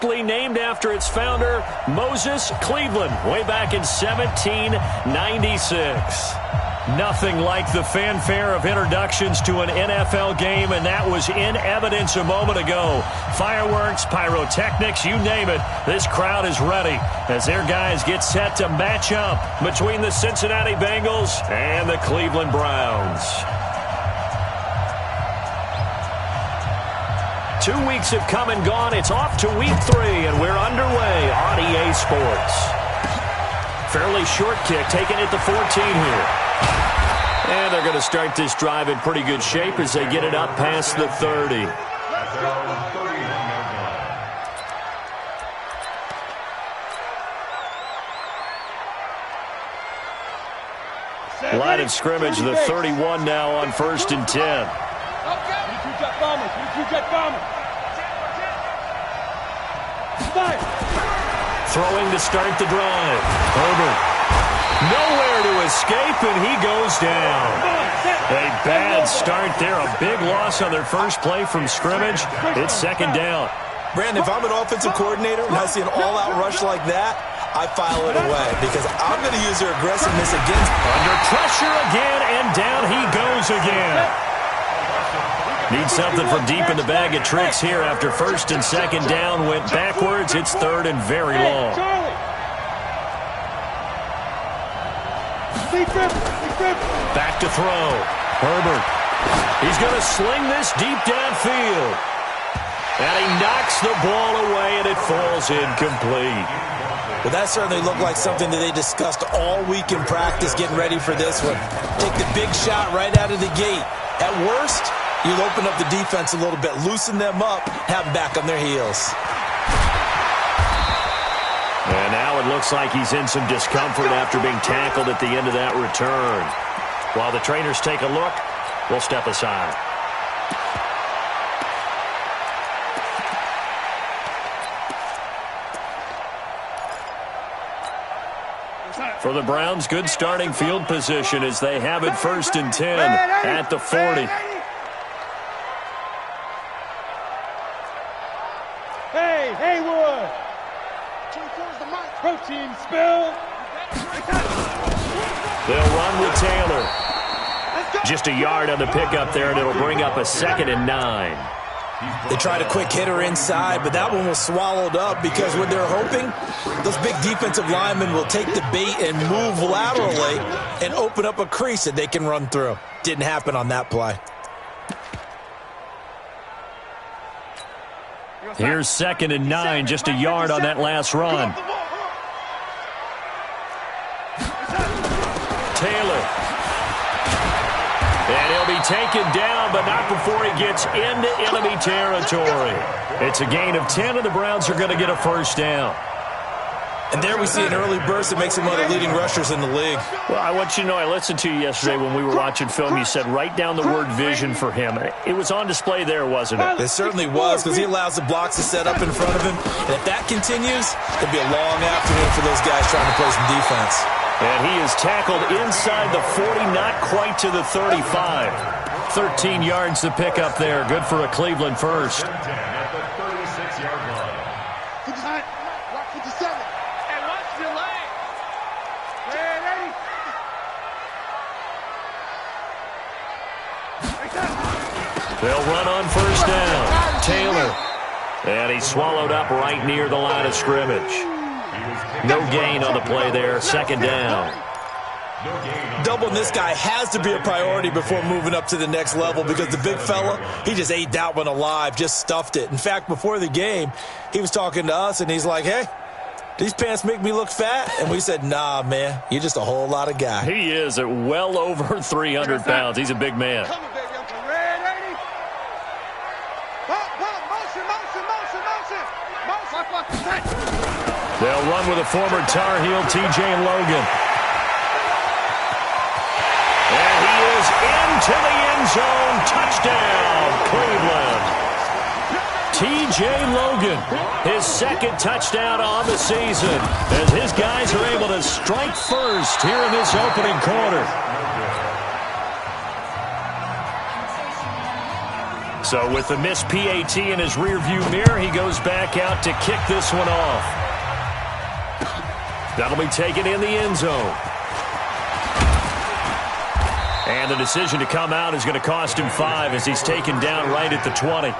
named after its founder, Moses Cleveland, way back in 1796. Nothing like the fanfare of introductions to an NFL game, and that was in evidence a moment ago. Fireworks, pyrotechnics, you name it. This crowd is ready as their guys get set to match up between the Cincinnati Bengals and the Cleveland Browns. 2 weeks have come and gone. It's off to week 3, and we're underway on EA Sports. Fairly short kick, taken at the 14 here. And they're going to start this drive in pretty good shape as they get it up past the 30. Line of scrimmage, the 31 now on 1st and 10. Throwing to start the drive. Herbert. Nowhere to escape, and he goes down. A bad start there. A big loss on their first play from scrimmage. It's 2nd down. Brandon, if I'm an offensive coordinator and I see an all-out rush like that, I file it away because I'm going to use their aggressiveness against. Under pressure again, and down he goes again. Need something from deep in the bag of tricks here after 1st and 2nd down. Went backwards. It's 3rd and very long. Back to throw. Herbert. He's going to sling this deep downfield. And he knocks the ball away, and it falls incomplete. Well, that certainly looked like something that they discussed all week in practice, getting ready for this one. Take the big shot right out of the gate. At worst, you'll open up the defense a little bit, loosen them up, have them back on their heels. And now it looks like he's in some discomfort after being tackled at the end of that return. While the trainers take a look, we'll step aside. For the Browns, good starting field position as they have it 1st and 10 at the 40. Hey, Haywood! Protein spill! They'll run with Taylor. Just a yard on the pickup there, and it'll bring up a 2nd and 9. They tried a quick hitter inside, but that one was swallowed up because what they're hoping, those big defensive linemen will take the bait and move laterally and open up a crease that they can run through. Didn't happen on that play. Here's 2nd and 9, just a yard on that last run. Taylor. And he'll be taken down, but not before he gets into enemy territory. It's a gain of 10, and the Browns are going to get a 1st down. And there we see an early burst that makes him one of the leading rushers in the league. Well, I want you to know, I listened to you yesterday when we were watching film. You said write down the word vision for him. It was on display there, wasn't it? It certainly was, because he allows the blocks to set up in front of him. And if that continues, it'll be a long afternoon for those guys trying to play some defense. And he is tackled inside the 40, not quite to the 35. 13 yards to pick up there. Good for a Cleveland first. They'll run on 1st down. Taylor. And he's swallowed up right near the line of scrimmage. No gain on the play there. 2nd down. Doubling this guy has to be a priority before moving up to the next level because the big fella, he just ate that one alive, just stuffed it. In fact, before the game, he was talking to us, and he's like, hey, these pants make me look fat? And we said, nah, man, you're just a whole lot of guy. He is at well over 300 pounds. He's a big man. They'll run with a former Tar Heel, T.J. Logan. And he is into the end zone. Touchdown, Cleveland. T.J. Logan, his 2nd touchdown on the season, as his guys are able to strike first here in this opening quarter. So with the missed PAT in his rearview mirror, he goes back out to kick this one off. That'll be taken in the end zone. And the decision to come out is going to cost him 5 as he's taken down right at the 20.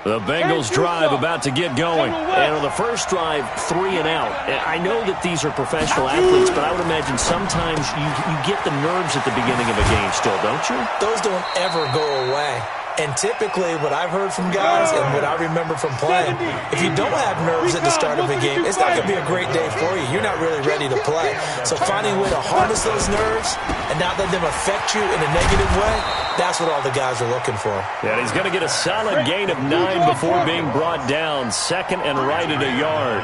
The Bengals drive about to get going. And on the first drive, 3 and out. And I know that these are professional athletes, but I would imagine sometimes you get the nerves at the beginning of a game still, don't you? Those don't ever go away. And typically, what I've heard from guys and what I remember from playing, if you don't have nerves at the start of a game, it's not going to be a great day for you. You're not really ready to play. So finding a way to harness those nerves and not let them affect you in a negative way, that's what all the guys are looking for. Yeah, he's going to get a solid gain of 9 before being brought down. Second and right at a yard.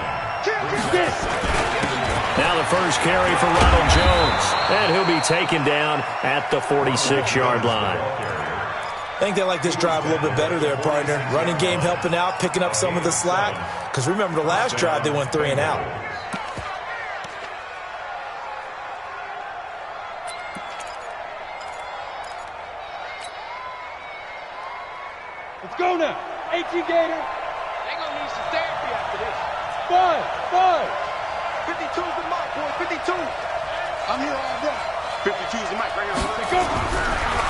Now the first carry for Ronald Jones. And he'll be taken down at the 46-yard line. I think they like this drive a little bit better there, partner. Running game helping out, picking up some of the slack. Because remember the last drive, they went 3 and out. Let's go now. 18 Gator. They're going to need some therapy after this. 5. 52's the mic, boy. 52. I'm here all day. 52's the mic right here.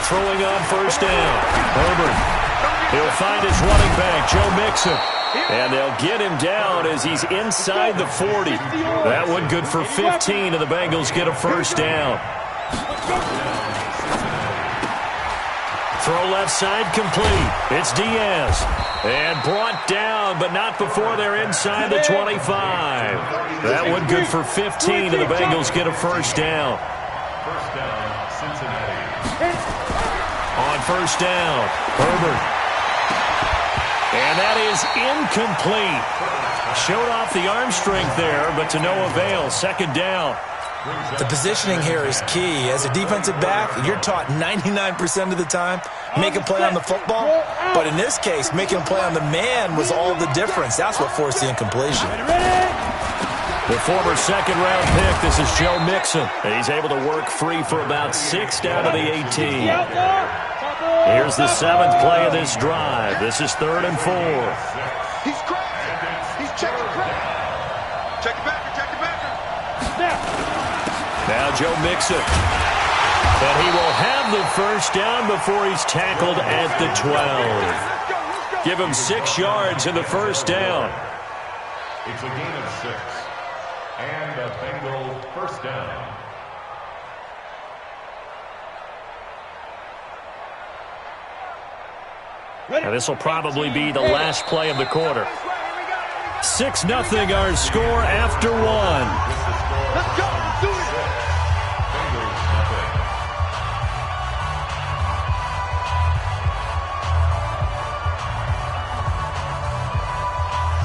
Throwing on first down. Herbert. He'll find his running back, Joe Mixon. And they'll get him down as he's inside the 40. That one good for 15, and the Bengals get a first down. Throw left side complete. It's Diaz. And brought down, but not before they're inside the 25. That one good for 15, and the Bengals get a first down. First down, Cincinnati. On first down, Herbert. And that is incomplete. Showed off the arm strength there, but to no avail. Second down. The positioning here is key. As a defensive back, you're taught 99% of the time, make a play on the football. But in this case, making a play on the man was all the difference. That's what forced the incompletion. The former second-round pick, this is Joe Mixon. He's able to work free for about 6 down to the 18. Here's the 7th play of this drive. This is 3rd and 4. He's cracked. He's checking crack. Check it back. Check it back. Now Joe Mixon. And he will have the first down before he's tackled at the 12. Give him 6 yards in the first down. It's a gain of 6. And a Bengals first down. Now this will probably be the last play of the quarter. 6-0 our score after 1. Let's go. Let's do it. Bengals nothing.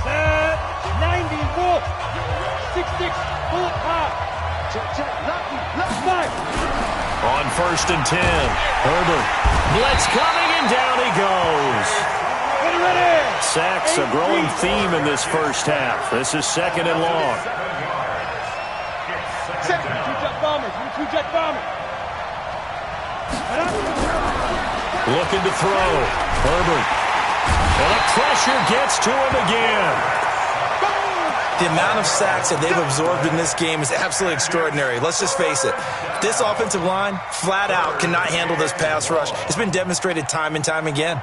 Set. 90 volt. 66 bullet pop. Check. Left. Five. On first and 10, Herbert. Blitz coming, and down he goes. Ready. Sacks a growing theme in this first half. This is 2nd and long. Two-jet bombers. Two-jet bombers. Looking to throw. Herbert. And the pressure gets to him again. The amount of sacks that they've absorbed in this game is absolutely extraordinary. Let's just face it. This offensive line, flat out, cannot handle this pass rush. It's been demonstrated time and time again.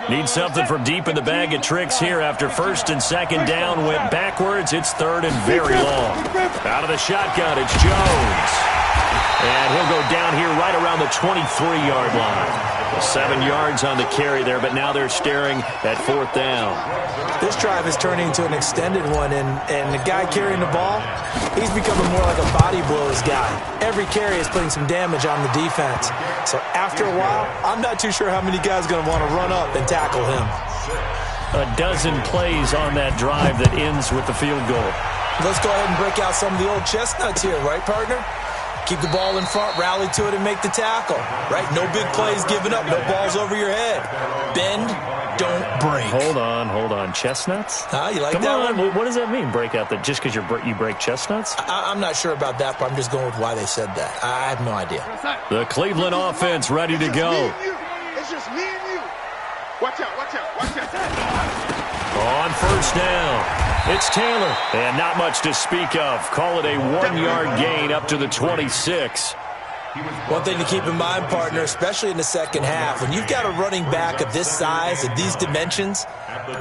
Need something from deep in the bag of tricks here after first and second down went backwards. It's 3rd and very long. Out of the shotgun, it's Jones. And he'll go down here right around the 23-yard line. 7 yards on the carry there, but now they're staring at 4th down. This drive is turning into an extended one, and the guy carrying the ball, he's becoming more like a body blows guy. Every carry is putting some damage on the defense. So after a while, I'm not too sure how many guys are going to want to run up and tackle him. a dozen plays on that drive that ends with the field goal. Let's go ahead and break out some of the old chestnuts here, right, partner? Keep the ball in front, rally to it, and make the tackle, right? No big plays given up, no balls over your head. Bend, don't break. Hold on. Chestnuts? You like Come that on. one? What does that mean, break out? That just because you break chestnuts? I'm not sure about that, but I'm just going with why they said that. I have no idea. The Cleveland offense ready to go. It's just me and you. Watch out. On first down, it's Taylor. And not much to speak of. Call it a 1-yard gain up to the 26. One thing to keep in mind, partner, especially in the second half, when you've got a running back of this size, of these dimensions,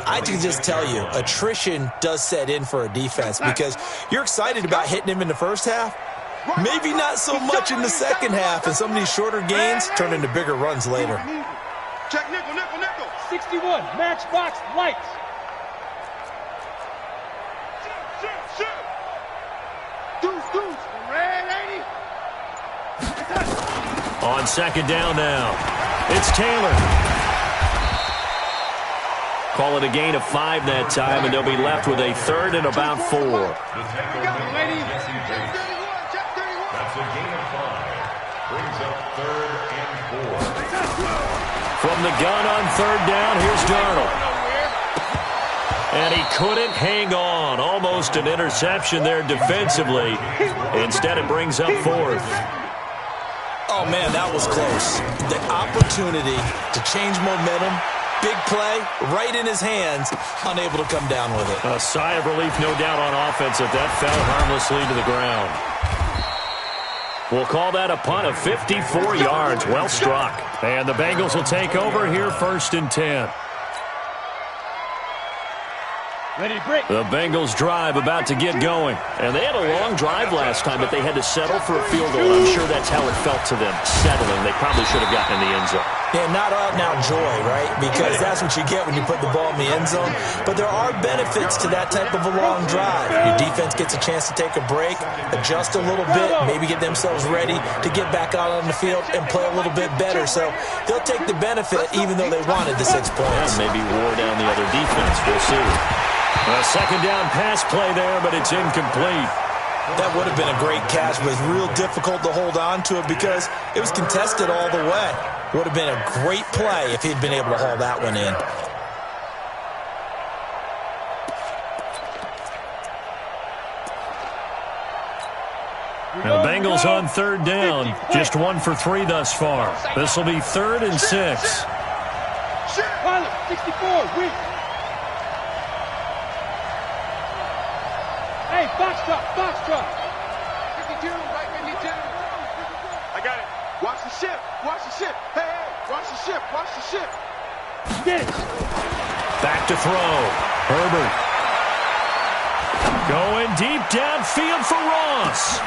I can just tell you, attrition does set in for a defense because you're excited about hitting him in the first half. Maybe not so much in the second half, and some of these shorter gains turn into bigger runs later. Check nickel. 61, matchbox lights. Shoot. Deuce. Red 80. On second down now, it's Taylor. Call it a gain of 5 that time, and they'll be left with a 3rd and about 4. That's a gain of 5. Brings up 3rd and 4. From the gun on 3rd down, here's Darnold. And he couldn't hang on. Almost an interception there defensively. Instead, it brings up 4th. Oh, man, that was close. The opportunity to change momentum, big play, right in his hands, unable to come down with it. A sigh of relief, no doubt, on offense if that fell harmlessly to the ground. We'll call that a punt of 54 yards. Well struck. And the Bengals will take over here 1st and 10. Ready to break. The Bengals drive about to get going. And they had a long drive last time, but they had to settle for a field goal. I'm sure that's how it felt to them, settling. They probably should have gotten in the end zone. Yeah, not out now joy, right? Because that's what you get when you put the ball in the end zone. But there are benefits to that type of a long drive. Your defense gets a chance to take a break, adjust a little bit, maybe get themselves ready to get back out on the field and play a little bit better. So they'll take the benefit even though they wanted the 6 points. Yeah, maybe wore down the other defense. We'll see. A second down pass play there, but it's incomplete. That would have been a great catch, but it's real difficult to hold on to it because it was contested all the way. Would have been a great play if he'd been able to haul that one in. And the Bengals on 3rd down, just 1 for 3 thus far. This will be 3rd and 6. Pilot, 64, win. Hey, box truck. 52, right 52. I got it. Watch the ship. Hey, watch the ship. Get it. Back to throw. Herbert. Going deep downfield for Ross.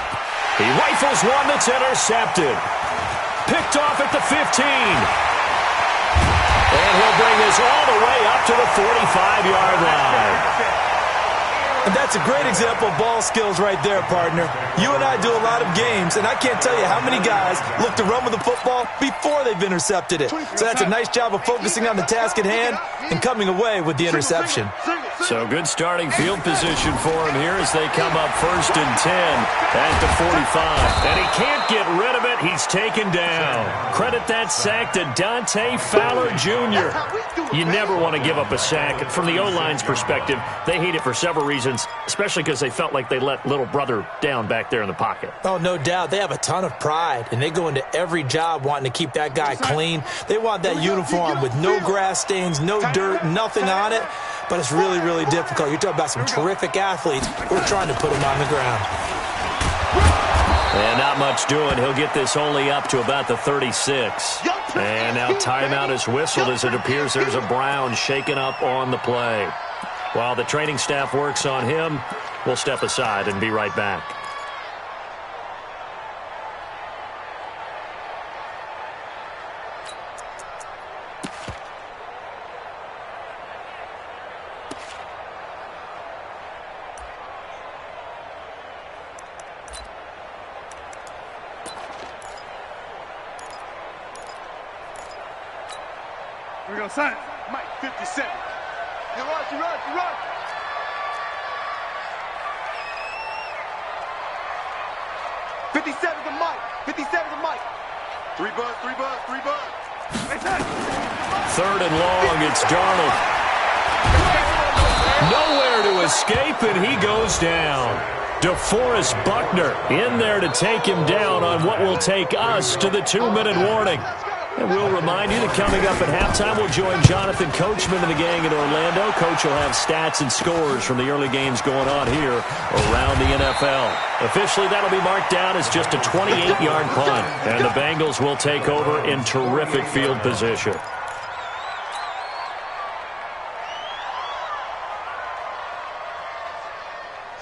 He rifles one that's intercepted. Picked off at the 15. And he'll bring this all the way up to the 45-yard line. And that's a great example of ball skills right there, partner. You and I do a lot of games, and I can't tell you how many guys look to run with the football before they've intercepted it. So that's a nice job of focusing on the task at hand and coming away with the interception. So good starting field position for him here as they come up 1st and 10 at the 45. And he can't get rid of it. He's taken down. Credit that sack to Dante Fowler Jr. You never want to give up a sack. From the O-line's perspective, they hate it for several reasons, especially because they felt like they let little brother down back there in the pocket. Oh, no doubt. They have a ton of pride, and they go into every job wanting to keep that guy clean. They want that uniform with no grass stains, no dirt, nothing on it. But it's really, really difficult. You're talking about some terrific athletes who are trying to put him on the ground. And not much doing. He'll get this only up to about the 36. And now timeout is whistled as it appears there's a Brown shaken up on the play. While the training staff works on him, we'll step aside and be right back. We're going to sign it. Mike, 57. You rush. 57 to Mike. 3 buzz. Third and long, it's Darnold. Nowhere to escape, and he goes down. DeForest Buckner in there to take him down on what will take us to the 2-minute warning. And we'll remind you that coming up at halftime, we'll join Jonathan Coachman and the gang in Orlando. Coach will have stats and scores from the early games going on here around the NFL. Officially, that'll be marked down as just a 28-yard punt. And the Bengals will take over in terrific field position.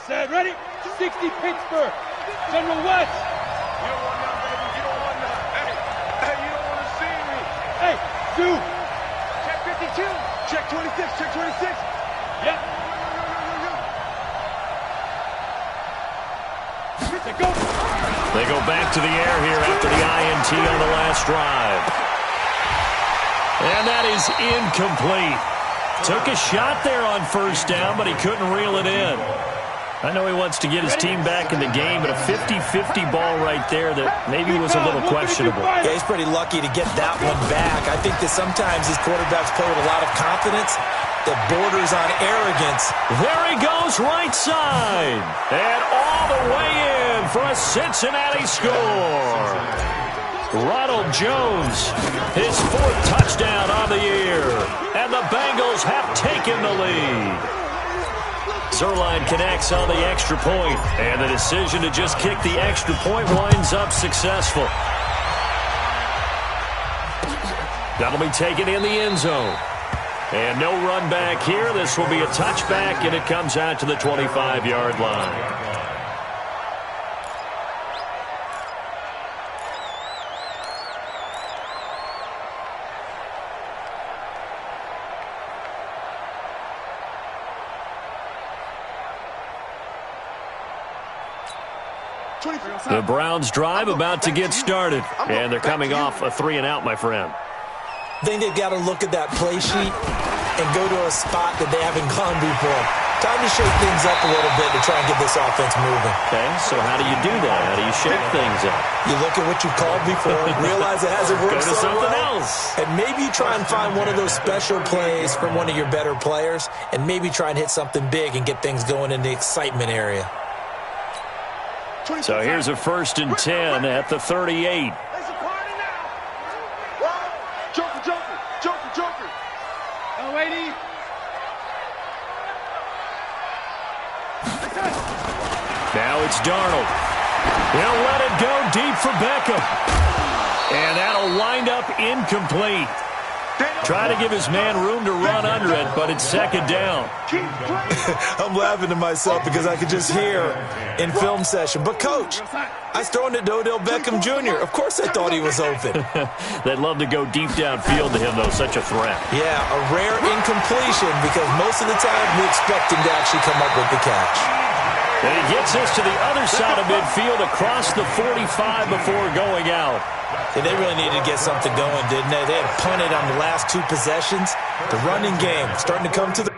Set, ready? 60 Pittsburgh. General West. You don't want none, baby. You don't want none. Hey, you don't want to see me. Hey, Sue. Check 52. Check 26. Yep. Go. They go back to the air here after the INT on the last drive. And that is incomplete. Took a shot there on first down, but he couldn't reel it in. I know he wants to get his team back in the game, but a 50-50 ball right there that maybe was a little questionable. Yeah, he's pretty lucky to get that one back. I think that sometimes these quarterbacks play with a lot of confidence that borders on arrogance. There he goes right side. And all the way in for a Cincinnati score. Ronald Jones, his 4th touchdown on the year. And the Bengals have taken the lead. Zerline connects on the extra point, and the decision to just kick the extra point winds up successful. That'll be taken in the end zone. And no run back here. This will be a touchback, and it comes out to the 25-yard line. The Browns drive about to get started, and they're coming off a 3-and-out, my friend. I think they've got to look at that play sheet and go to a spot that they haven't gone before. Time to shake things up a little bit to try and get this offense moving. Okay, so how do you do that? How do you shake things up? You look at what you called before, realize it hasn't worked Go to so something well, else. and maybe you try and find one of those special plays from one of your better players, and maybe try and hit something big and get things going in the excitement area. So here's a 1st and 10 at the 38. It's a party now. Joker. Oh, lady. Now it's Darnold. He'll let it go deep for Beckham. And that'll wind up incomplete. Try to give his man room to run under it, but it's 2nd down. I'm laughing to myself because I could just hear in film session. But, Coach, I was throwing to Odell Beckham Jr. Of course I thought he was open. They'd love to go deep downfield to him, though. Such a threat. Yeah, a rare incompletion because most of the time we expect him to actually come up with the catch. And he gets us to the other side of midfield across the 45 before going out. Yeah, they really needed to get something going, didn't they? They had punted on the last 2 possessions. The running game starting to come to the...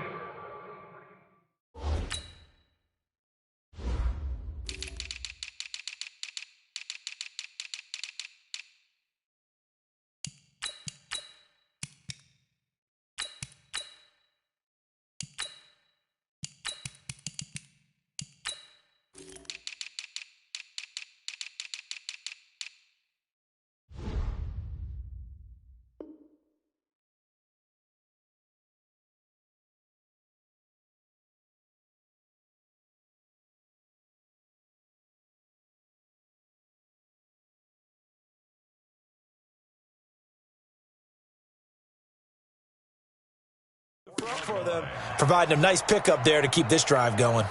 for them, providing a nice pickup there to keep this drive going.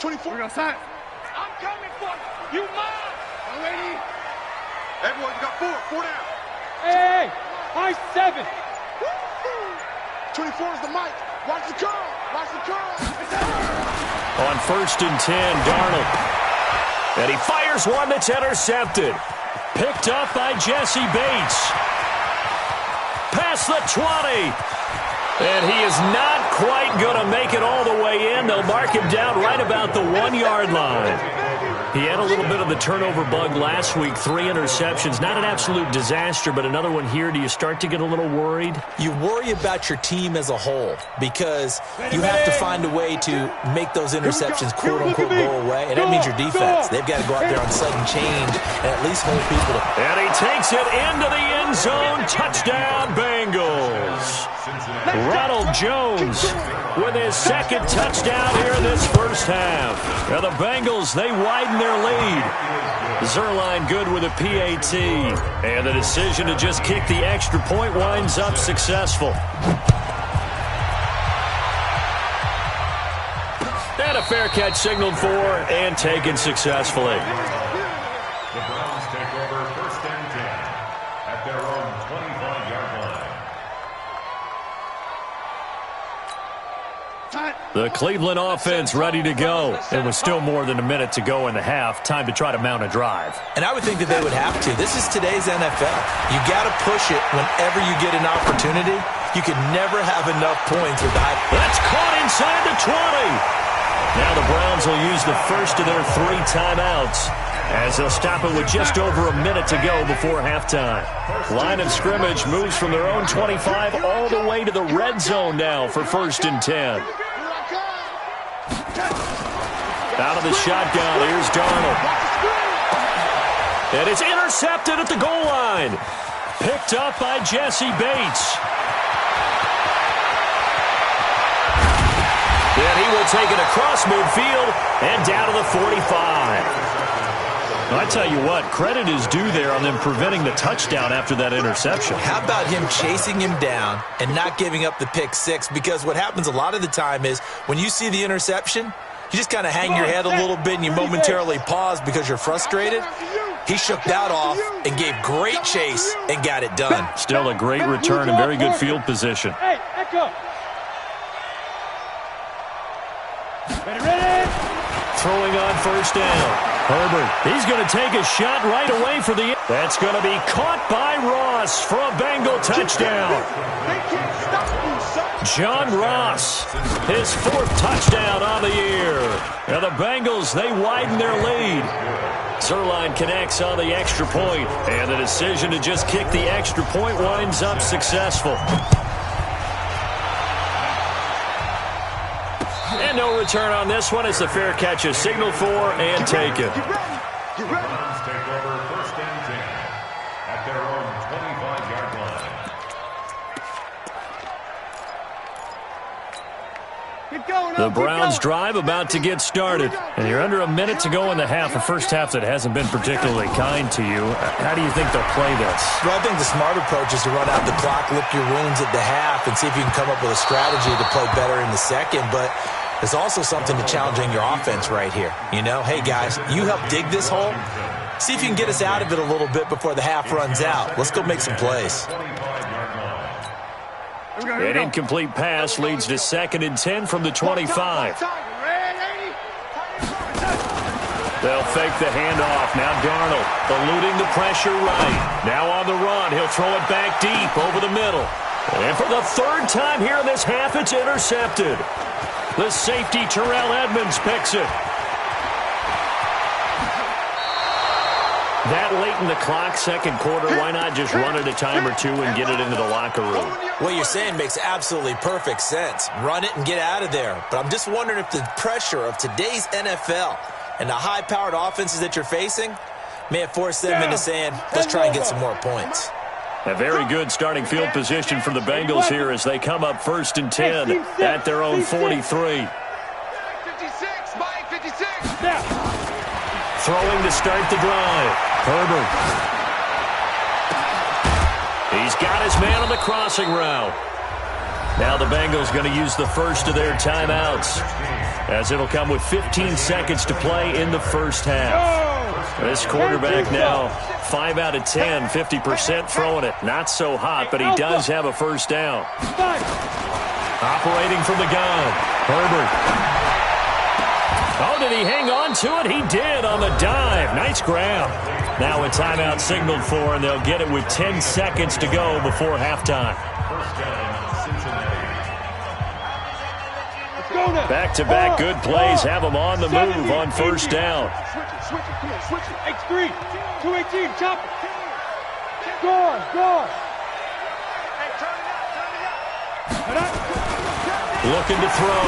We're gonna sign. I'm coming for you. You mine. Already. Everyone, you got 4 down. Hey, high 7. 24 is the mic. Watch the curl. On 1st and 10, Darnold. And he fires one that's intercepted. Picked up by Jesse Bates. Past the 20. And he is not quite going to make it all the way in. They'll mark him down right about the 1-yard line. He had a little bit of the turnover bug last week, 3 interceptions. Not an absolute disaster, but another one here. Do you start to get a little worried? You worry about your team as a whole because you have to find a way to make those interceptions, quote-unquote, go away. And that means your defense. They've got to go out there on sudden change and at least hold people to... And he takes it into the end zone. Touchdown, Bengals. Ronald Jones with his second touchdown here in this first half. Now the Bengals, they widen their lead. Zuerlein good with a PAT. And the decision to just kick the extra point winds up successful. And a fair catch signaled for and taken successfully. The Browns take over 1st and 10 at their own 25-yard line. The Cleveland offense ready to go. It was still more than a minute to go in the half. Time to try to mount a drive. And I would think that they would have to. This is today's NFL. You got to push it whenever you get an opportunity. You can never have enough points with the high. That's caught inside the 20. Now the Browns will use the first of their 3 timeouts as they'll stop it with just over a minute to go before halftime. Line of scrimmage moves from their own 25 all the way to the red zone now for 1st and 10. Out of the shotgun, here's Darnold. And it's intercepted at the goal line. Picked up by Jesse Bates. And he will take it across midfield and down to the 45. I tell you what, credit is due there on them preventing the touchdown after that interception. How about him chasing him down and not giving up the pick 6? Because what happens a lot of the time is when you see the interception, you just kind of hang your head a little bit and you momentarily pause because you're frustrated. He shook that off and gave great chase and got it done. Still a great return and very good field position. Hey, echo. Ready. Throwing on 1st down. Herbert, he's going to take a shot right away for the... That's going to be caught by Ross for a Bengal touchdown. John Ross, his 4th touchdown of the year. Now the Bengals, they widen their lead. Zuerlein connects on the extra point, and the decision to just kick the extra point winds up successful. And no return on this one. It's a fair catch is signaled for and taken. The Browns take over 1st and 10 at their own 25-yard line. The Browns drive about to get started. And you're under a minute to go in the half. A first half that hasn't been particularly kind to you. How do you think they'll play this? Well, I think the smart approach is to run out the clock, lick your wounds at the half, and see if you can come up with a strategy to play better in the second. But there's also something to challenging your offense right here. You know, hey, guys, you help dig this hole. See if you can get us out of it a little bit before the half runs out. Let's go make some plays. An incomplete pass leads to 2nd and 10 from the 25. They'll fake the handoff. Now Darnold eluding the pressure right. Now on the run. He'll throw it back deep over the middle. And for the 3rd time here in this half, it's intercepted. The safety, Terrell Edmonds, picks it. That late in the clock, 2nd quarter, why not just run it a time or 2 and get it into the locker room? What you're saying makes absolutely perfect sense. Run it and get out of there. But I'm just wondering if the pressure of today's NFL and the high-powered offenses that you're facing may have forced them into saying, let's try and get some more points. A very good starting field position for the Bengals here as they come up 1st and 10 at their own 43. 56, Mike, 56. Throwing to start the drive. Herbert. He's got his man on the crossing route. Now the Bengals going to use the first of their timeouts as it'll come with 15 seconds to play in the first half. This quarterback now 5 out of 10, 50% throwing it. Not so hot, but he does have a first down. Operating from the gun, Herbert. Oh, did he hang on to it? He did on the dive. Nice grab. Now a timeout signaled for, and they'll get it with 10 seconds to go before halftime. Back-to-back good plays have them on the move on first down. Switch it, come on, switch it. X3, 218, chop it. Go. Hey, turn it up. Looking to throw.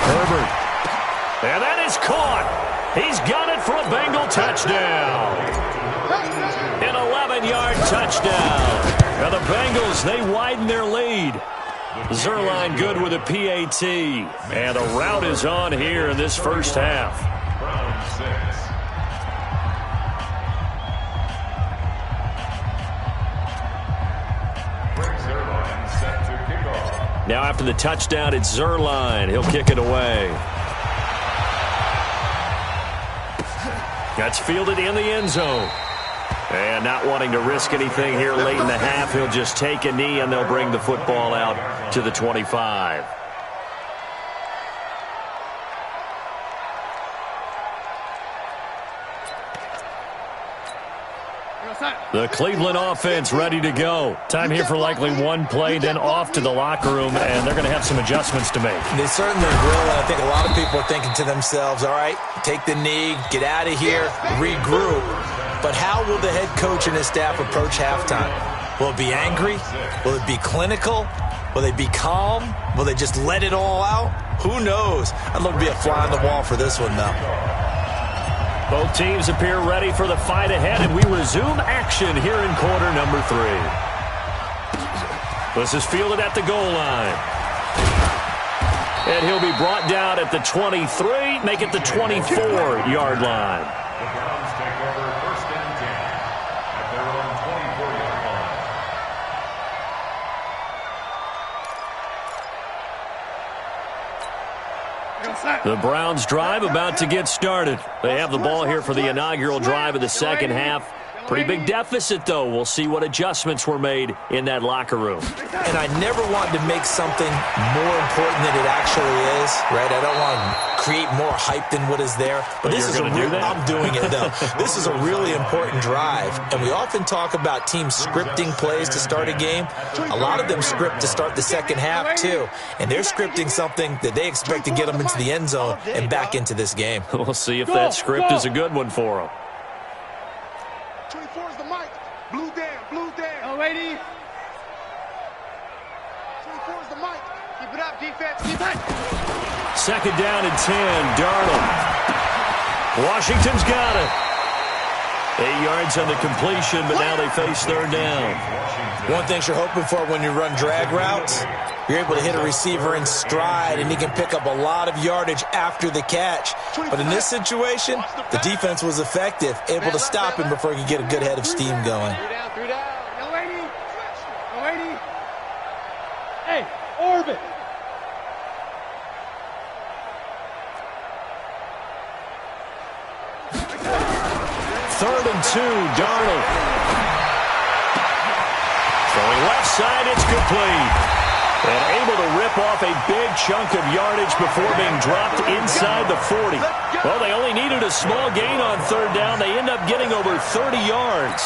Herbert. And that is caught. He's got it for a Bengal touchdown. An 11-yard touchdown. Now the Bengals, they widen their lead. Zuerlein good with a PAT. And the rout is on here in this first half. Now after the touchdown, it's Zuerlein. He'll kick it away. That's fielded in the end zone. And not wanting to risk anything here late in the half, he'll just take a knee and they'll bring the football out to the 25. The Cleveland offense ready to go. Time here for likely one play, then off to the locker room, and they're going to have some adjustments to make. They certainly will. I think a lot of people are thinking to themselves, all right, take the knee, get out of here, regroup. But how will the head coach and his staff approach halftime? Will it be angry? Will it be clinical? Will they be calm? Will they just let it all out? Who knows? I'd love to be a fly on the wall for this one, though. Both teams appear ready for the fight ahead, and we resume action here in quarter number 3. This is fielded at the goal line. And he'll be brought down at the 23, make it the 24-yard line. The Browns take over first and 10 at their own 24-yard line. The Browns drive about to get started. They have the ball here for the inaugural drive of the second half. Pretty big deficit, though. We'll see what adjustments were made in that locker room. And I never want to make something more important than it actually is, right? I don't want to create more hype than what is there. But this is I'm doing it, though. This is a really important drive. And we often talk about teams scripting plays to start a game. A lot of them script to start the second half, too. And they're scripting something that they expect to get them into the end zone and back into this game. We'll see if that script is a good one for them. 24 is the mic. Blue down. Lady. 24 is the mic. Keep it up, defense. Keep it. Second down and 10, Darnold. Washington's got it. 8 yards on the completion, but now they face third down. One thing you're hoping for when you run drag routes, you're able to hit a receiver in stride, and he can pick up a lot of yardage after the catch. But in this situation, the defense was effective, able to stop him before he could get a good head of steam going. 3 down. No lady. Hey, orbit. Third and 2, Darnold. Throwing left side, it's complete. And able to rip off a big chunk of yardage before being dropped inside the 40. Well, they only needed a small gain on third down. They end up getting over 30 yards.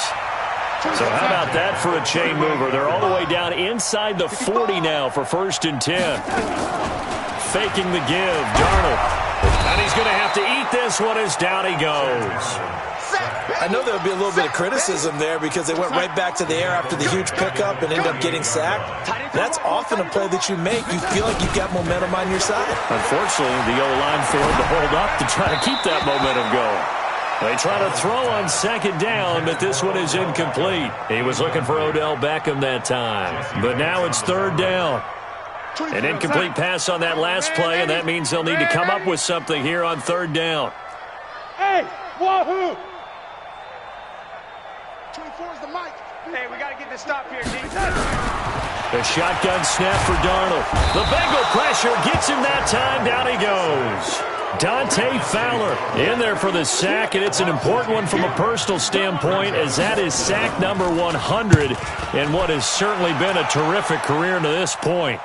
So how about that for a chain mover? They're all the way down inside the 40 now for first and 10. Faking the give, Darnold. And he's going to have to eat this one as down he goes. I know there would be a little bit of criticism there because they went right back to the air after the huge pickup and ended up getting sacked. That's often a play that you make. You feel like you've got momentum on your side. Unfortunately, the O-line failed to hold up to try to keep that momentum going. They try to throw on second down, but this one is incomplete. He was looking for Odell Beckham that time. But now it's third down. An incomplete pass on that last play, and that means they'll need to come up with something here on third down. Hey, wahoo! 24 is the mic. Hey, we got to get this stop here, D. The shotgun snap for Darnold. The Bengal pressure gets him that time. Down he goes. Dante Fowler in there for the sack, and it's an important one from a personal standpoint, as that is sack number 100 in what has certainly been a terrific career to this point.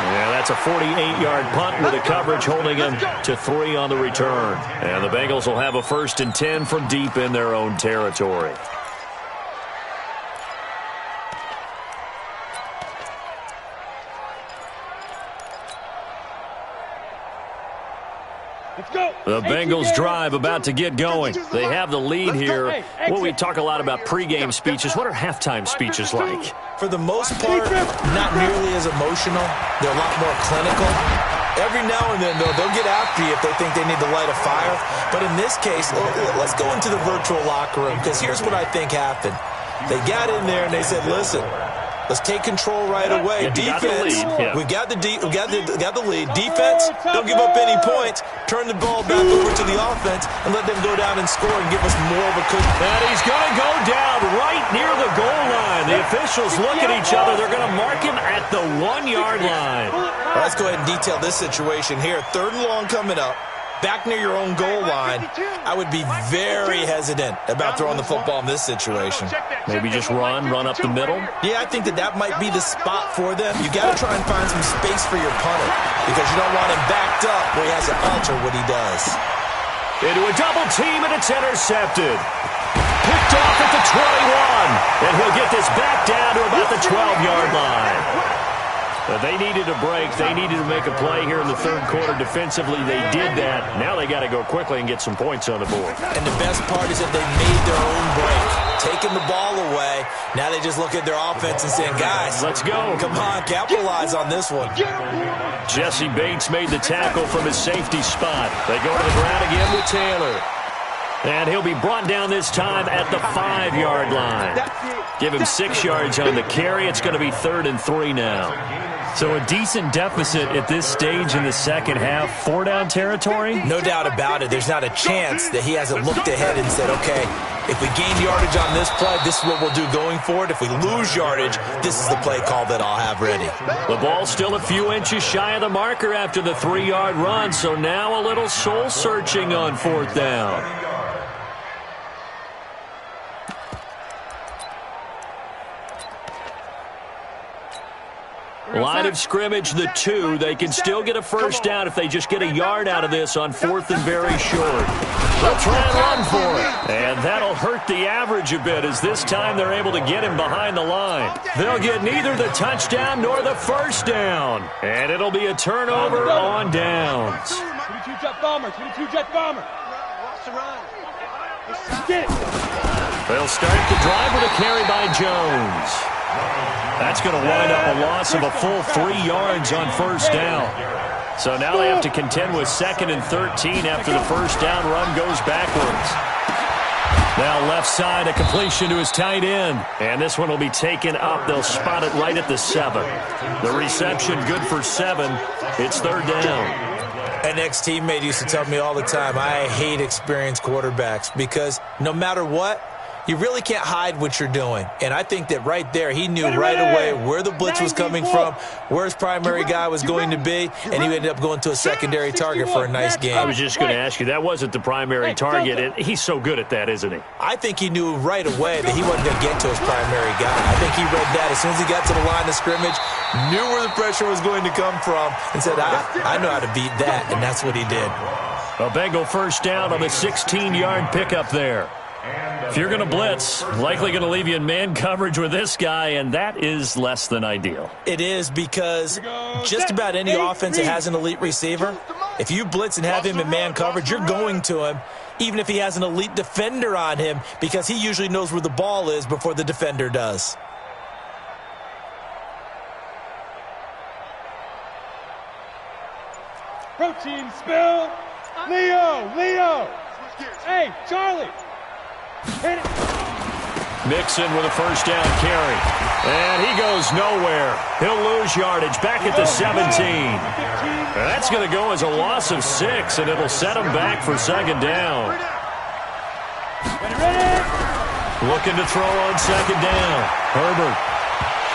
Yeah, that's a 48-yard punt with the coverage holding him to 3 on the return. And the Bengals will have a 1st and 10 from deep in their own territory. The Bengals drive about to get going. They have the lead here. Well, we talk a lot about pregame speeches. What are halftime speeches like? For the most part, not nearly as emotional. They're a lot more clinical. Every now and then, though, they'll get after you if they think they need to light a fire. But in this case, let's go into the virtual locker room, because here's what I think happened. They got in there and they said, listen, let's take control right away. Defense, we got the lead. Defense, don't give up any points. Turn the ball back over to the offense and let them go down and score and give us more of a cushion. And he's going to go down right near the goal line. The officials look at each other. They're going to mark him at the 1-yard line. Well, let's go ahead and detail this situation here. 3rd and long coming up. Back near your own goal line, I would be very hesitant about throwing the football in this situation. Maybe just run up the middle? Yeah, I think that might be the spot for them. You got to try and find some space for your punter, because you don't want him backed up where he has to alter what he does. Into a double team, and it's intercepted. Picked off at the 21, and he'll get this back down to about the 12-yard line. But they needed a break. They needed to make a play here in the 3rd quarter defensively. They did that. Now they got to go quickly and get some points on the board. And the best part is that they made their own break, taking the ball away. Now they just look at their offense and saying, guys, let's go. Come on, capitalize on this one. Jesse Bates made the tackle from his safety spot. They go to the ground again with Taylor. And he'll be brought down this time at the 5-yard line. Give him 6 yards on the carry. It's going to be 3rd and 3 now. So a decent deficit at this stage in the second half. 4-down territory? No doubt about it. There's not a chance that he hasn't looked ahead and said, okay, if we gain yardage on this play, this is what we'll do going forward. If we lose yardage, this is the play call that I'll have ready. The ball's still a few inches shy of the marker after the 3-yard run, so now a little soul-searching on 4th down. Line of scrimmage, the 2. They can still get a 1st down if they just get a yard out of this on 4th and very short. They'll try and run for it. And that'll hurt the average a bit, as this time they're able to get him behind the line. They'll get neither the touchdown nor the 1st down. And it'll be a turnover on downs. 22 jet bomber, 22 jet bomber. Watch the run. Get it. They'll start the drive with a carry by Jones. That's going to wind up a loss of a full 3 yards on 1st down. So now they have to contend with 2nd and 13 after the 1st down run goes backwards. Now left side, a completion to his tight end. And this one will be taken up. They'll spot it right at the 7. The reception good for 7. It's 3rd down. An ex-teammate used to tell me all the time, I hate experienced quarterbacks, because no matter what, you really can't hide what you're doing. And I think that right there, he knew right away where the blitz was coming from, where his primary guy was going to be, and he ended up going to a secondary target for a nice game. I was just going to ask you, that wasn't the primary target. He's so good at that, isn't he? I think he knew right away that he wasn't going to get to his primary guy. I think he read that as soon as he got to the line of scrimmage, knew where the pressure was going to come from, and said, I know how to beat that, and that's what he did. A Bengal 1st down on the 16-yard pickup there. If you're going to blitz, likely going to leave you in man coverage with this guy, and that is less than ideal. It is, because just about any offense that has an elite receiver, if you blitz and have him in man coverage, you're going to him, even if he has an elite defender on him, because he usually knows where the ball is before the defender does. Protein spill. Leo. Hey, Charlie. Hit it. Mixon with a 1st down carry. And he goes nowhere. He'll lose yardage back at the 17. That's going to go as a loss of 6, and it'll set him back for 2nd down. Looking to throw on 2nd down. Herbert.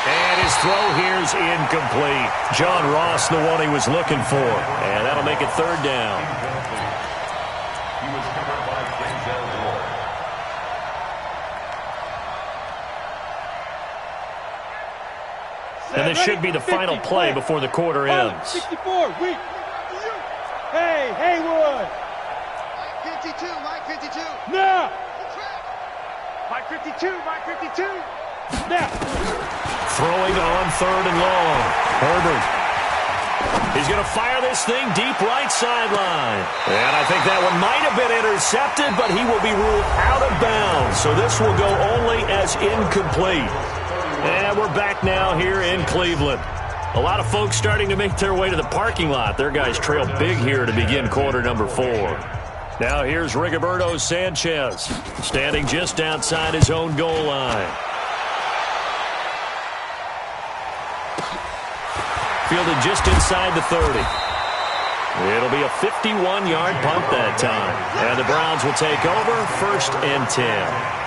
And his throw here's incomplete. John Ross, the one he was looking for. And that'll make it 3rd down. And this should be the final play before the quarter ends. 64, weak. Hey, Haywood. Mike 52, Mike 52. Now. Mike 52, Mike 52. Now. Throwing on 3rd and long. Herbert. He's going to fire this thing deep right sideline. And I think that one might have been intercepted, but he will be ruled out of bounds. So this will go only as incomplete. And we're back now here in Cleveland. A lot of folks starting to make their way to the parking lot. Their guys trail big here to begin quarter number 4. Now here's Rigoberto Sanchez, standing just outside his own goal line. Fielded just inside the 30. It'll be a 51-yard punt that time. And the Browns will take over 1st and 10.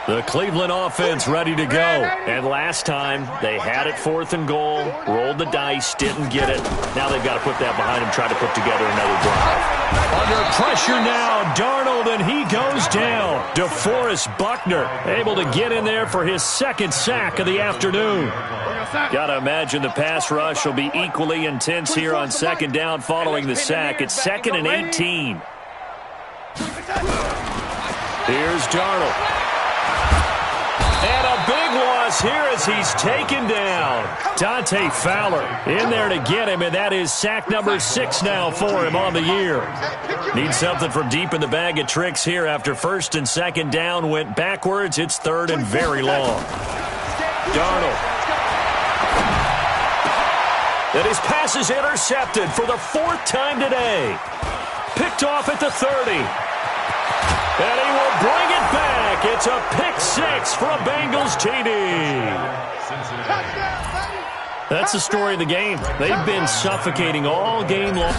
The Cleveland offense ready to go. And last time, they had it 4th and goal, rolled the dice, didn't get it. Now they've got to put that behind them, try to put together another drive. Under pressure now, Darnold, and he goes down. DeForest Buckner able to get in there for his 2nd sack of the afternoon. Got to imagine the pass rush will be equally intense here on 2nd down following the sack. It's 2nd and 18. Here's Darnold. And a big loss here as he's taken down. Dante Fowler in there to get him, and that is sack number 6 now for him on the year. Need something from deep in the bag of tricks here after 1st and 2nd down went backwards. It's 3rd and very long. Darnold. And his pass is intercepted for the 4th time today. Picked off at the 30. And he will bring it back. It's a pick 6 for a Bengals TD. That's the story of the game. They've been suffocating all game long.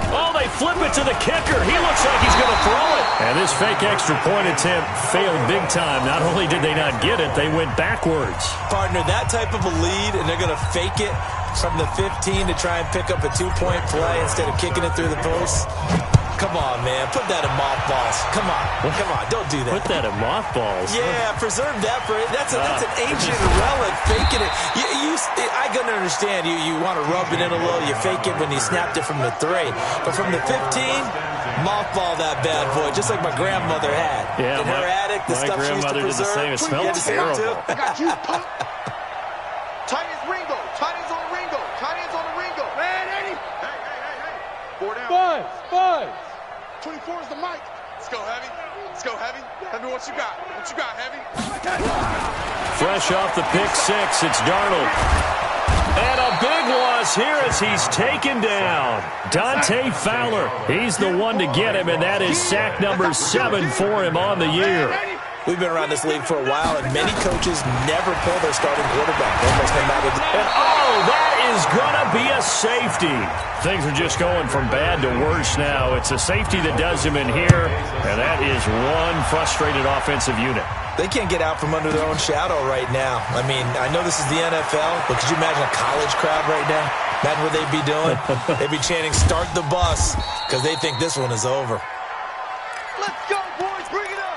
Oh, they flip it to the kicker. He looks like he's going to throw it. And this fake extra point attempt failed big time. Not only did they not get it, they went backwards. Partner, that type of a lead, and they're going to fake it from the 15 to try and pick up a 2-point play instead of kicking it through the post. Come on, man. Put that in mothballs. Come on. Come on. Don't do that. Put that in mothballs. Yeah, preserve that for it. That's an ancient relic. Faking it. I can understand. You want to rub it in a little. You fake it when you snapped it from the 3. But from the 15, mothball that bad boy, just like my grandmother had. Yeah, in her attic, the stuff she used to preserve. Did the same. It smelled terrible. I got you. Tight ends Ringo. Tight ends on the Ringo. Tight ends on the Ringo. Man, Eddie. Hey. 4 down. Five. 24 is the mic. Let's go, Heavy. Let's go, Heavy. Heavy, what you got? What you got, Heavy? Fresh off the pick 6, it's Darnold. And a big loss here as he's taken down. Dante Fowler. He's the one to get him, and that is sack number 7 for him on the year. We've been around this league for a while, and many coaches never pull their starting quarterback. Almost no matter. And that is going to be a safety. Things are just going from bad to worse now. It's a safety that does him in here, and that is one frustrated offensive unit. They can't get out from under their own shadow right now. I mean, I know this is the NFL, but could you imagine a college crowd right now? Imagine what they'd be doing. They'd be chanting, "Start the bus," because they think this one is over. Let's go, boys. Bring it up.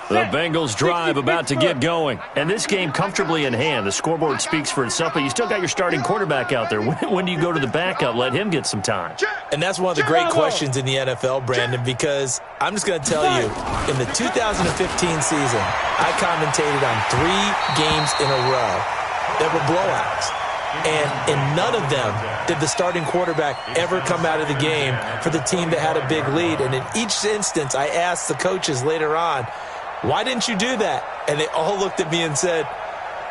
The Bengals drive about to get going. And this game comfortably in hand. The scoreboard speaks for itself, but you still got your starting quarterback out there. When do you go to the backup? Let him get some time. And that's one of the great questions in the NFL, Brandon, because I'm just going to tell you, in the 2015 season, I commentated on 3 games in a row that were blowouts. And in none of them did the starting quarterback ever come out of the game for the team that had a big lead. And in each instance, I asked the coaches later on, why didn't you do that? And they all looked at me and said,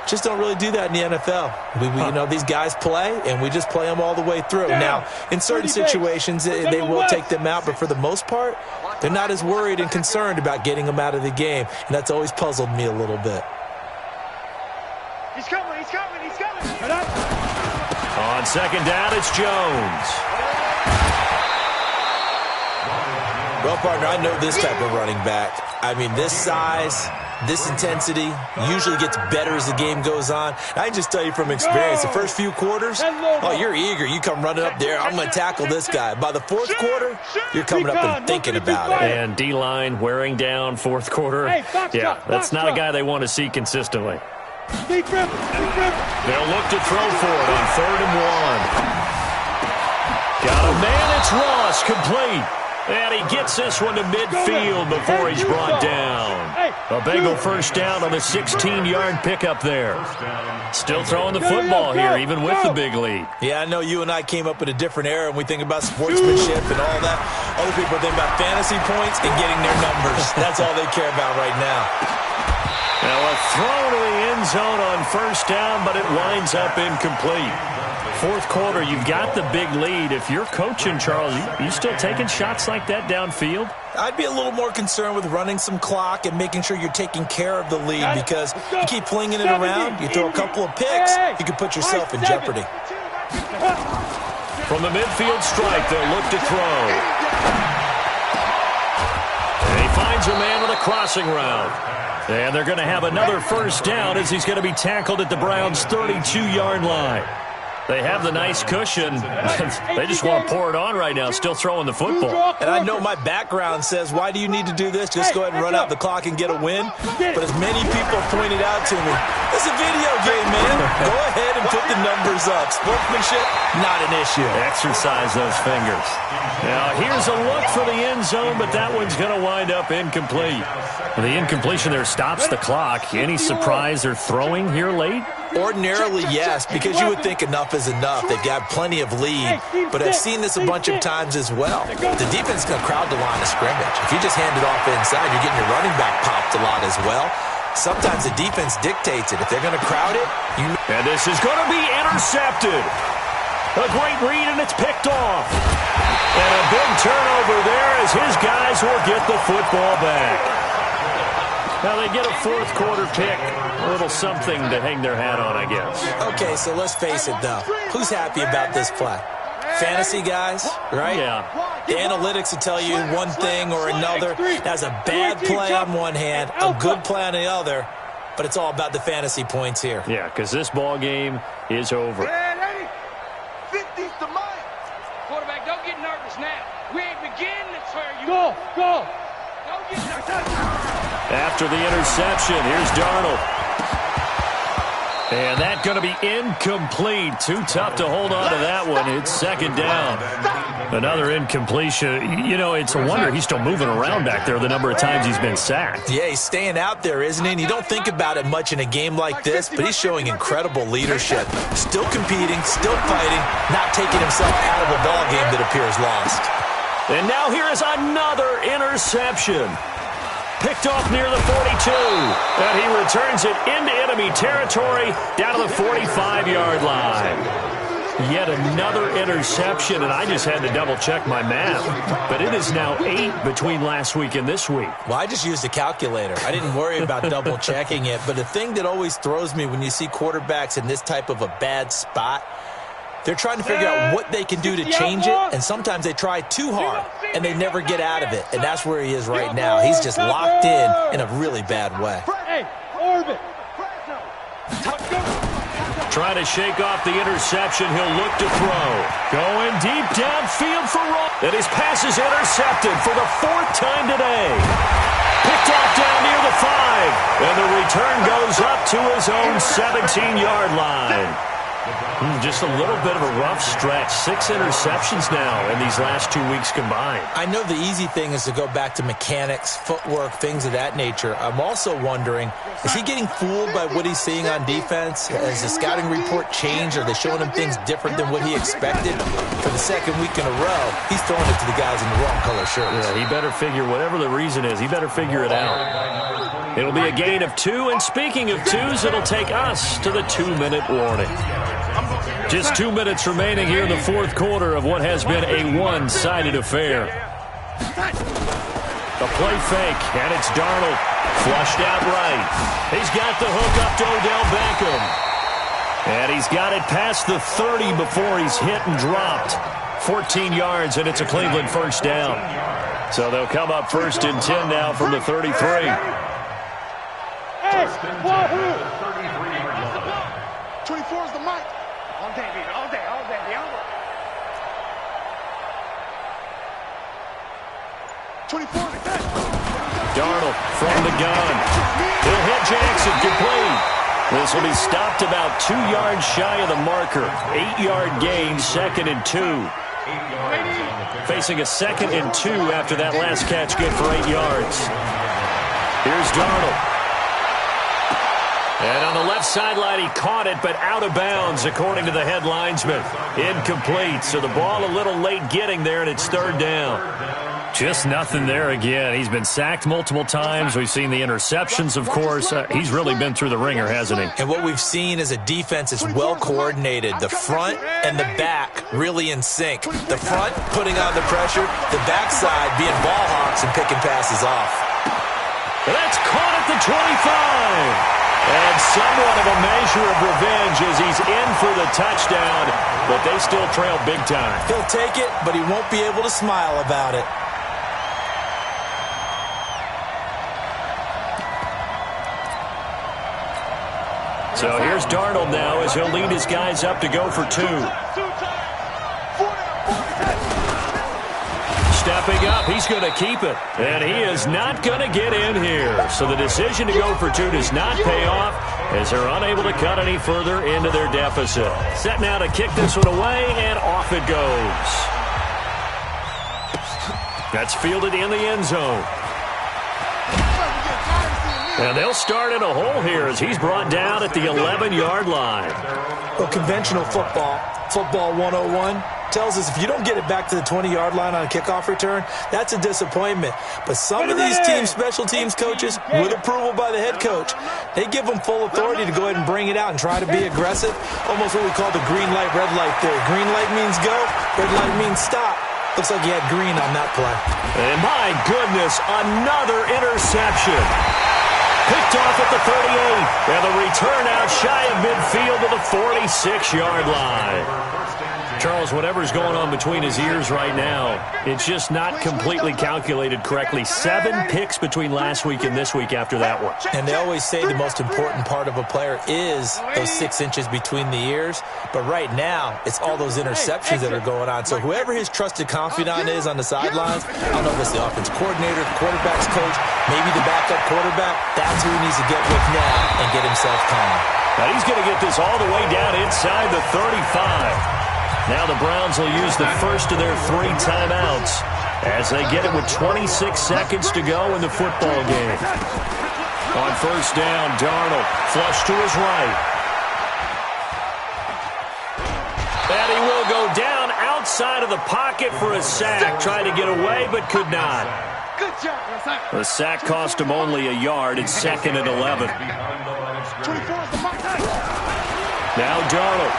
just don't really do that in the NFL. You know, these guys play, and we just play them all the way through. Now, in certain situations, they will take them out, but for the most part, they're not as worried and concerned about getting them out of the game. And that's always puzzled me a little bit. He's coming, he's coming, he's coming. On second down, it's Jones. Well, partner, I know this type of running back. I mean, this size, this intensity usually gets better as the game goes on. I can just tell you from experience, the first few quarters, oh, you're eager. You come running up there, I'm going to tackle this guy. By the fourth quarter, you're coming up and thinking about it. And D-line wearing down fourth quarter. Yeah, that's not a guy they want to see consistently. They'll look to throw for it on 3rd and 1. Got a man, it's Ross, complete. And he gets this one to midfield before he's brought down. A Bengal first down on the 16-yard pickup there. Still throwing the football here, even with the big lead. Yeah, I know you and I came up in a different era, and we think about sportsmanship and all that. Other people think about fantasy points and getting their numbers. That's all they care about right now. Now a throw to the end zone on first down, but it winds up incomplete. Fourth quarter, you've got the big lead. If you're coaching, Charles, you still taking shots like that downfield? I'd be a little more concerned with running some clock and making sure you're taking care of the lead, because you keep flinging it around, you throw a couple of picks, you can put yourself in jeopardy. From the midfield stripe, they'll look to throw. And he finds a man with a crossing route. And they're going to have another first down as he's going to be tackled at the Browns' 32-yard line. They have the nice cushion. They just want to pour it on right now, still throwing the football. And I know my background says, why do you need to do this? Just go ahead and run out the clock and get a win. But as many people pointed out to me, it's a video game, man. Go ahead and put the numbers up. Sportsmanship, not an issue. Exercise those fingers. Now, here's a look for the end zone, but that one's going to wind up incomplete. The incompletion there stops the clock. Any surprise they're throwing here late? Ordinarily, yes, because you would think enough is enough. They've got plenty of lead, but I've seen this a bunch of times as well. The defense is going to crowd the line of scrimmage. If you just hand it off inside, you're getting your running back popped a lot as well. Sometimes the defense dictates it. If they're going to crowd it, and this is going to be intercepted. A great read, and it's picked off. And a big turnover there as his guys will get the football back. Now they get a fourth quarter pick, a little something to hang their hat on, I guess. Okay, so let's face it, though. Who's happy about this play? Fantasy guys, right? Yeah. The analytics will tell you one thing or another. That's a bad play on one hand, a good play on the other, but it's all about the fantasy points here. Yeah, because this ball game is over. 50's the money. Quarterback, don't get nervous now. We ain't beginning to tear you. Go. Don't get nervous. After the interception, here's Darnold. And that's going to be incomplete. Too tough to hold on to that one. It's second down. Another incompletion. You know, it's a wonder he's still moving around back there the number of times he's been sacked. Yeah, he's staying out there, isn't he? And you don't think about it much in a game like this, but he's showing incredible leadership. Still competing, still fighting, not taking himself out of a ball game that appears lost. And now here is another interception. Picked off near the 42. And he returns it into enemy territory down to the 45-yard line. Yet another interception, and I just had to double-check my math. But it is now 8 between last week and this week. Well, I just used a calculator. I didn't worry about double-checking it. But the thing that always throws me when you see quarterbacks in this type of a bad spot, they're trying to figure out what they can do to change it, and sometimes they try too hard, and they never get out of it. And that's where he is right now. He's just locked in a really bad way. Hey, Orbit. Trying to shake off the interception. He'll look to throw. Going deep downfield for Ross. And his pass is intercepted for the 4th time today. Picked off down near the 5. And the return goes up to his own 17-yard line. Just a little bit of a rough stretch. 6 interceptions now in these last 2 weeks combined. I know the easy thing is to go back to mechanics, footwork, things of that nature. I'm also wondering, is he getting fooled by what he's seeing on defense? Has the scouting report changed? Are they showing him things different than what he expected? For the second week in a row, he's throwing it to the guys in the wrong color shirts. Yeah, he better figure, whatever the reason is, he better figure it out. It'll be a gain of 2, and speaking of 2s, it'll take us to the 2-minute warning. Just 2 minutes remaining here in the fourth quarter of what has been a one-sided affair. A play fake, and it's Darnold. Flushed out right. He's got the hook up to Odell Beckham. And he's got it past the 30 before he's hit and dropped. 14 yards, and it's a Cleveland first down. So they'll come up 1st and 10 now from the 33. Hey, 24 is the mic. All day, baby. All day, Diablo. 24 is the catch. Darnold from the gun. He'll hit Jackson, complete. This will be stopped about 2 yards shy of the marker. 8-yard gain, 2nd and 2. Facing a 2nd and 2 after that last catch, good for 8 yards. Here's Darnold. And on the left sideline, he caught it, but out of bounds, according to the head linesman. Incomplete, so the ball a little late getting there, and it's 3rd down. Just nothing there again. He's been sacked multiple times. We've seen the interceptions, of course. He's really been through the ringer, hasn't he? And what we've seen is a defense that's well coordinated. The front and the back really in sync. The front putting on the pressure, the backside being ball hawks and picking passes off. That's caught at the 25. And somewhat of a measure of revenge as he's in for the touchdown, but they still trail big time. He'll take it, but he won't be able to smile about it. So here's Darnold now as he'll lead his guys up to go for 2. Stepping up, he's going to keep it. And he is not going to get in here. So the decision to go for 2 does not pay off as they're unable to cut any further into their deficit. Set now to kick this one away, and off it goes. That's fielded in the end zone. And they'll start in a hole here as he's brought down at the 11-yard line. Well, conventional football 101, tells us if you don't get it back to the 20-yard line on a kickoff return, that's a disappointment. But some of these teams, special teams coaches, with approval by the head coach, they give them full authority to go ahead and bring it out and try to be aggressive. Almost what we call the green light, red light theory. Green light means go, red light means stop. Looks like he had green on that play. And my goodness, another interception. Picked off at the 38, and the return out shy of midfield to the 46-yard line. Charles, whatever's going on between his ears right now, it's just not completely calculated correctly. 7 picks between last week and this week after that one. And they always say the most important part of a player is those 6 inches between the ears. But right now, it's all those interceptions that are going on. So whoever his trusted confidant is on the sidelines, I don't know if it's the offense coordinator, the quarterback's coach, maybe the backup quarterback, that's who he needs to get with now and get himself calm. Now he's going to get this all the way down inside the 35. Now the Browns will use the first of their 3 timeouts as they get it with 26 seconds to go in the football game. On first down, Darnold flush to his right. And he will go down outside of the pocket for a sack. Tried to get away, but could not. The sack cost him only a yard. It's 2nd and 11. Now Darnold.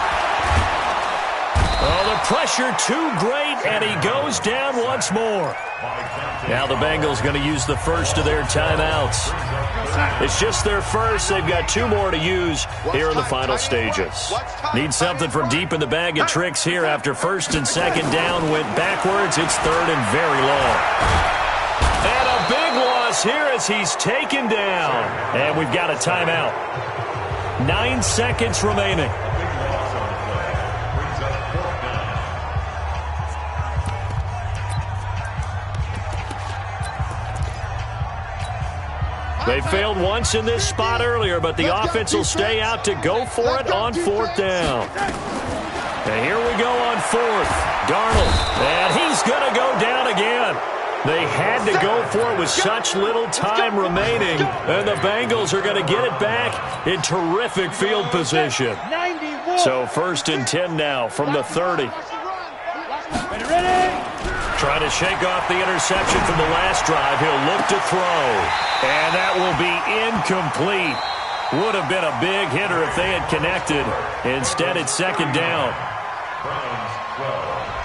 Oh, the pressure too great, and he goes down once more. Now the Bengals going to use the first of their timeouts. It's just their first. They've got 2 more to use here in the final stages. Need something from deep in the bag of tricks here after 1st and 2nd down went backwards. It's 3rd and very long. And a big loss here as he's taken down. And we've got a timeout. 9 seconds remaining. They failed once in this spot earlier, but the offense will stay out to go for it on 4th down. And here we go on 4th. Darnold, and he's going to go down again. They had to go for it with such little time remaining, and the Bengals are going to get it back in terrific field position. So 1st and 10 now from the 30. Trying to shake off the interception from the last drive. He'll look to throw. And that will be incomplete. Would have been a big hitter if they had connected. Instead, it's 2nd down. Browns 12.